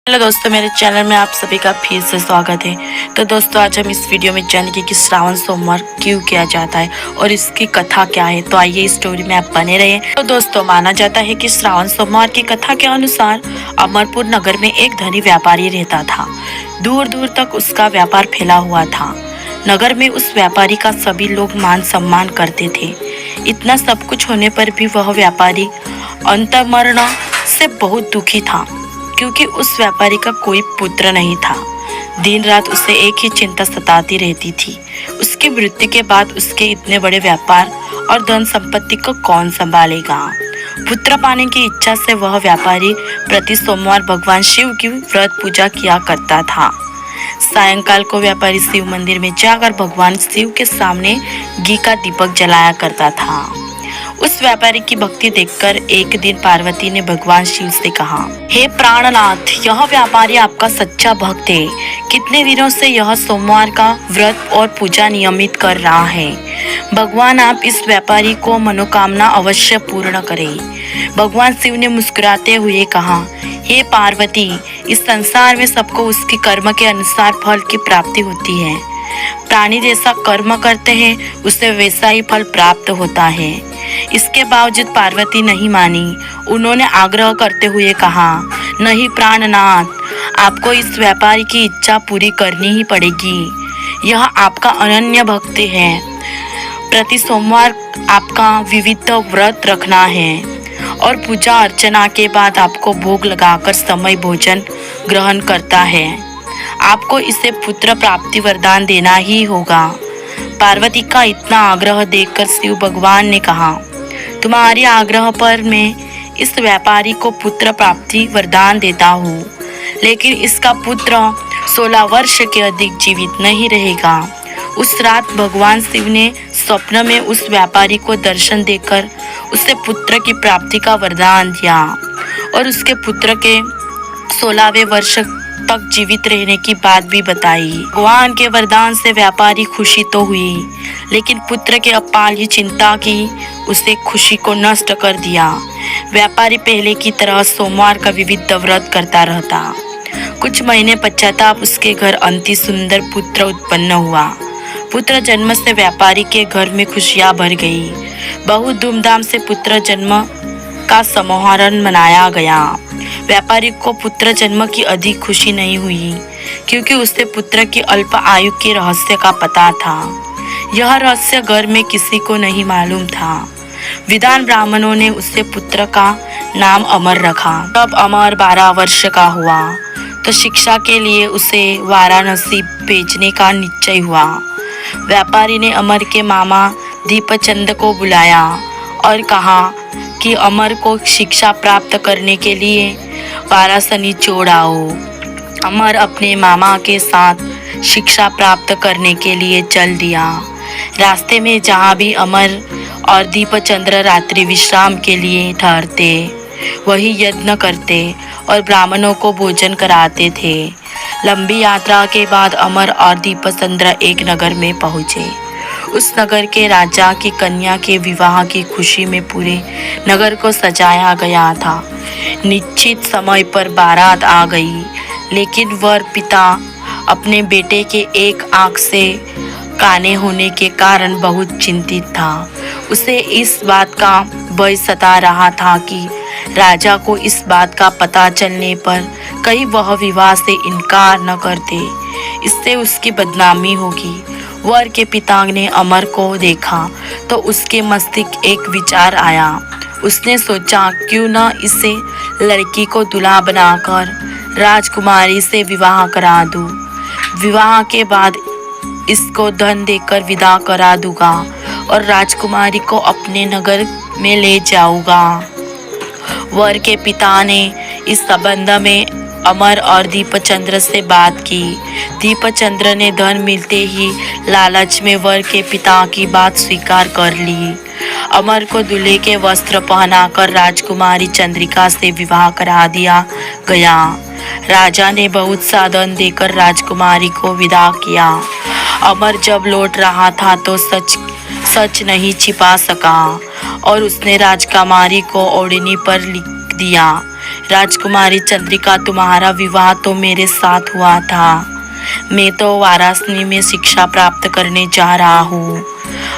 Hello दोस्तों, मेरे channel में आप सभी का फिर से स्वागत है। तो दोस्तों, आज हम इस वीडियो में जानेंगे कि श्रावण सोमवार क्यों किया जाता है और इसकी कथा क्या है। तो आइए इस स्टोरी में आप बने रहिए। तो दोस्तों, माना जाता है कि श्रावण सोमवार की कथा के अनुसार अमरपुर नगर में एक धनी व्यापारी रहता था। दूर दूर तक उसका व्यापार फैला हुआ था। नगर में उस व्यापारी का सभी लोग मान सम्मान करते थे। इतना सब कुछ होने पर भी वह व्यापारी अंतर्मरण से बहुत दुखी था, क्योंकि उस व्यापारी का कोई पुत्र नहीं था। दिन रात उसे एक ही चिंता सताती रहती थी, उसकी मृत्यु के बाद उसके इतने बड़े व्यापार और धन संपत्ति को कौन संभालेगा। पुत्र पाने की इच्छा से वह व्यापारी प्रति सोमवार भगवान शिव की व्रत पूजा किया करता था। सायंकाल को व्यापारी शिव मंदिर में जाकर भगवान शिव के सामने घी का दीपक जलाया करता था। उस व्यापारी की भक्ति देखकर एक दिन पार्वती ने भगवान शिव से कहा, हे प्राणनाथ, यह व्यापारी आपका सच्चा भक्त है। कितने दिनों से यह सोमवार का व्रत और पूजा नियमित कर रहा है। भगवान, आप इस व्यापारी को मनोकामना अवश्य पूर्ण करें। भगवान शिव ने मुस्कुराते हुए कहा, हे पार्वती, इस संसार में सबको उसके कर्म के अनुसार फल की प्राप्ति होती है। प्राणी जैसा कर्म करते हैं उसे वैसा ही फल प्राप्त होता है। इसके बावजूद पार्वती नहीं मानी। उन्होंने आग्रह करते हुए कहा, नहीं प्राणनाथ, आपको इस व्यापारी की इच्छा पूरी करनी ही पड़ेगी। यह आपका अनन्य भक्त है। प्रति सोमवार आपका विविध व्रत रखना है और पूजा अर्चना के बाद आपको भोग लगाकर समय भोजन ग्रहण करता है। आपको इसे पुत्र प्राप्ति वरदान देना ही होगा। पार्वती का इतना आग्रह देखकर शिव भगवान ने कहा, तुम्हारे आग्रह पर मैं इस व्यापारी को पुत्र प्राप्ति वरदान देता हूँ, लेकिन इसका पुत्र 16 वर्ष के अधिक जीवित नहीं रहेगा। उस रात भगवान शिव ने स्वप्न में उस व्यापारी को दर्शन देकर उसे पुत्र की प्राप्ति का वरदान दिया और उसके पुत्र के 16वें वर्ष तक जीवित रहने की बात भी बताई। भगवान के वरदान से व्यापारी खुशी तो हुई, लेकिन पुत्र के अपार ही चिंता की उसे खुशी को नष्ट कर दिया। व्यापारी पहले की तरह सोमवार का विविध व्रत करता रहता। कुछ महीने पश्चाताप उसके घर अति सुंदर पुत्र उत्पन्न हुआ। पुत्र जन्म से व्यापारी के घर में खुशियां भर गई। बहुत धूमधाम से पुत्र जन्म का समारोह मनाया गया। व्यापारी को पुत्र जन्म की अधिक खुशी नहीं हुई, क्योंकि उसे पुत्र की अल्प आयु के रहस्य का पता था। यह रहस्य घर में किसी को नहीं मालूम था। विद्वान ब्राह्मणों ने उसे पुत्र का नाम अमर रखा। तब अमर 12 वर्ष का हुआ तो शिक्षा के लिए उसे वाराणसी भेजने का निश्चय हुआ। व्यापारी ने अमर के मामा दीपचंद को बुलाया और कहा कि अमर को शिक्षा प्राप्त करने के लिए वाराणसी छोड़ आओ। अमर अपने मामा के साथ शिक्षा प्राप्त करने के लिए चल दिया। रास्ते में जहाँ भी अमर और दीपचंद्र रात्रि विश्राम के लिए ठहरते, वही यज्ञ करते और ब्राह्मणों को भोजन कराते थे। लंबी यात्रा के बाद अमर और दीपचंद्र एक नगर में पहुँचे। उस नगर के राजा की कन्या के विवाह की खुशी में पूरे नगर को सजाया गया था। निश्चित समय पर बारात आ गई, लेकिन वर पिता अपने बेटे के एक आंख से काने होने के कारण बहुत चिंतित था। उसे इस बात का भय सता रहा था कि राजा को इस बात का पता चलने पर कहीं वह विवाह से इनकार न कर दे, इससे उसकी बदनामी होगी। वर के पिता ने अमर को देखा तो उसके मस्तिष्क एक विचार आया। उसने सोचा, क्यों न इसे लड़की को दूल्हा बनाकर राजकुमारी से विवाह करा दूं। विवाह के बाद इसको धन देकर विदा करा दूंगा और राजकुमारी को अपने नगर में ले जाऊंगा। वर के पिता ने इस संबंध में अमर और दीपचंद्र से बात की। दीपचंद्र ने धन मिलते ही लालच में वर के पिता की बात स्वीकार कर ली। अमर को दूल्हे के वस्त्र पहनाकर राजकुमारी चंद्रिका से विवाह करा दिया गया। राजा ने बहुत साधन देकर राजकुमारी को विदा किया। अमर जब लौट रहा था तो सच नहीं छिपा सका और उसने राजकुमारी को ओढ़नी पर लिख दिया, राजकुमारी चंद्रिका, तुम्हारा विवाह तो मेरे साथ हुआ था। मैं तो वाराणसी में शिक्षा प्राप्त करने जा रहा हूँ।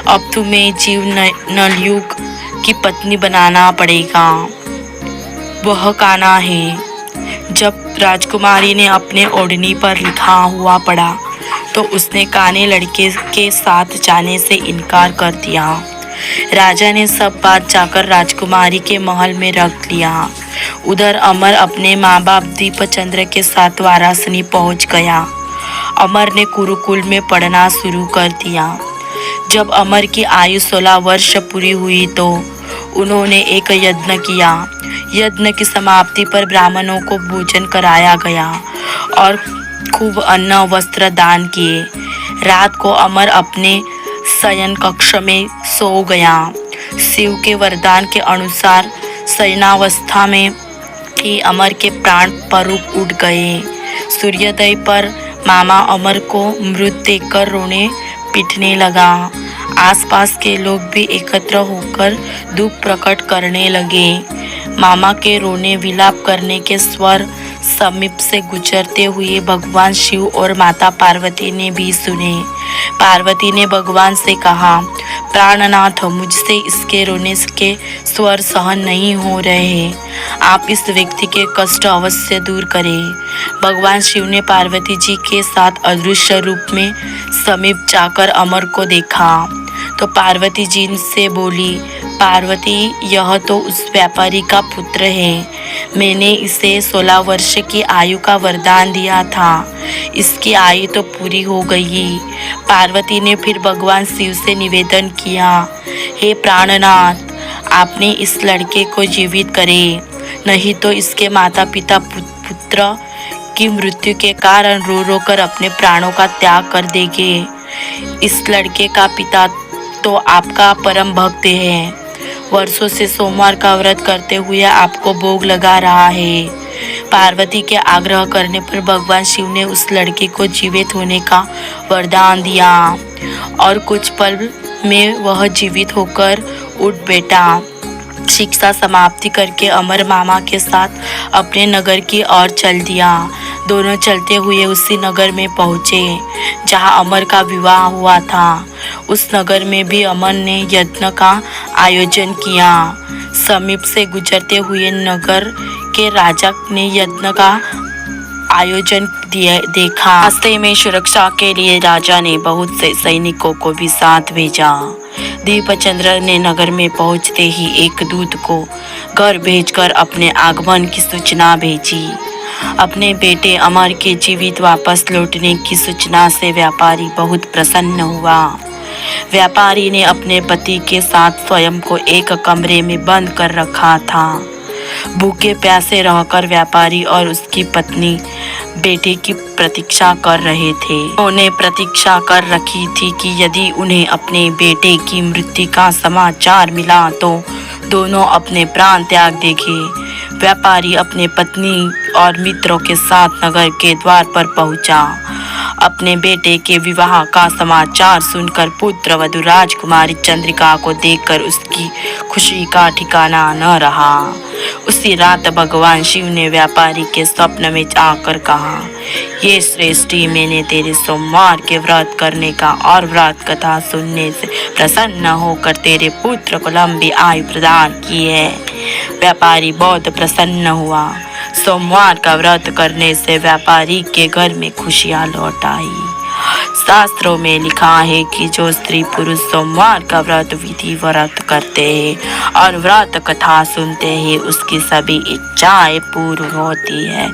अब तुम्हें जीव नलयुग की पत्नी बनाना पड़ेगा। वह कान्हा है। जब राजकुमारी ने अपने ओढ़नी पर लिखा हुआ पढ़ा तो उसने काने लड़के के साथ जाने से इनकार कर दिया। राजा ने सब बात जाकर राजकुमारी के महल में रख लिया। उधर अमर अपने माँ बाप दीपचंद्र के साथ वाराणसी पहुंच गया। अमर ने गुरुकुल में पढ़ना शुरू कर दिया। जब अमर की आयु 16 वर्ष पूरी हुई तो उन्होंने एक यज्ञ किया। यज्ञ की समाप्ति पर ब्राह्मणों को भोजन कराया गया और खूब अन्न वस्त्र दान किए। रात को अमर अपने शयन कक्ष में सो गया। शिव के वरदान के अनुसार शयनावस्था में ही अमर के प्राण परूप उठ गए। सूर्योदय पर मामा अमर को मृत देखकर रोने पीटने लगा। आसपास के लोग भी एकत्र होकर दुख प्रकट करने लगे। मामा के रोने विलाप करने के स्वर समीप से गुजरते हुए भगवान शिव और माता पार्वती ने भी सुने। पार्वती ने भगवान से कहा, प्राणनाथ, मुझसे इसके रोने के स्वर सहन नहीं हो रहे हैं। आप इस व्यक्ति के कष्ट अवश्य दूर करें। भगवान शिव ने पार्वती जी के साथ अदृश्य रूप में समीप जाकर अमर को देखा तो पार्वती जी से बोली, पार्वती, यह तो उस व्यापारी का पुत्र है। मैंने इसे 16 वर्ष की आयु का वरदान दिया था। इसकी आयु तो पूरी हो गई। पार्वती ने फिर भगवान शिव से निवेदन किया, हे प्राणनाथ, आपने इस लड़के को जीवित करे, नहीं तो इसके माता पिता पुत्र की मृत्यु के कारण रो रो कर अपने प्राणों का त्याग कर देंगे। इस लड़के का पिता तो आपका परम भक्त है। वर्षों से सोमवार का व्रत करते हुए आपको भोग लगा रहा है। पार्वती के आग्रह करने पर भगवान शिव ने उस लड़के को जीवित होने का वरदान दिया और कुछ पल में वह जीवित होकर उठ बैठा। शिक्षा समाप्ति करके अमर मामा के साथ अपने नगर की ओर चल दिया। दोनों चलते हुए उसी नगर में पहुँचे जहाँ अमर का विवाह हुआ था। उस नगर में भी अमर ने यज्ञ का आयोजन किया। समीप से गुजरते हुए नगर के राजा ने यज्ञ का आयोजन देखा। रास्ते में सुरक्षा के लिए राजा ने बहुत से सैनिकों को भी साथ भेजा। दीपचंद्र ने नगर में पहुंचते ही एक दूत को घर भेजकर अपने आगमन की सूचना भेजी। अपने बेटे अमर के जीवित वापस लौटने की सूचना से व्यापारी बहुत प्रसन्न हुआ। व्यापारी ने अपने पति के साथ स्वयं को एक कमरे में बंद कर रखा था। भूखे प्यासे रहकर व्यापारी और उसकी पत्नी बेटे की प्रतीक्षा कर रहे थे। उन्होंने प्रतीक्षा कर रखी थी कि यदि उन्हें अपने बेटे की मृत्यु का समाचार मिला तो दोनों अपने प्राण त्याग देंगे। व्यापारी अपने पत्नी और मित्रों के साथ नगर के द्वार पर पहुंचा। अपने बेटे के विवाह का समाचार सुनकर पुत्र वधू राजकुमारी चंद्रिका को देखकर उसकी खुशी का ठिकाना न रहा। उसी रात भगवान शिव ने व्यापारी के स्वप्न में आकर कहा, ये श्रेष्ठी, मैंने तेरे सोमवार के व्रत करने का और व्रत कथा सुनने से प्रसन्न होकर तेरे पुत्र को लंबी आयु प्रदान की है। व्यापारी बहुत प्रसन्न हुआ। सोमवार का व्रत करने से व्यापारी के घर में खुशियां लौट आई। शास्त्रों में लिखा है कि जो स्त्री पुरुष सोमवार का व्रत विधि व्रत करते हैं और व्रत कथा सुनते हैं उसकी सभी इच्छाएं पूरी होती है।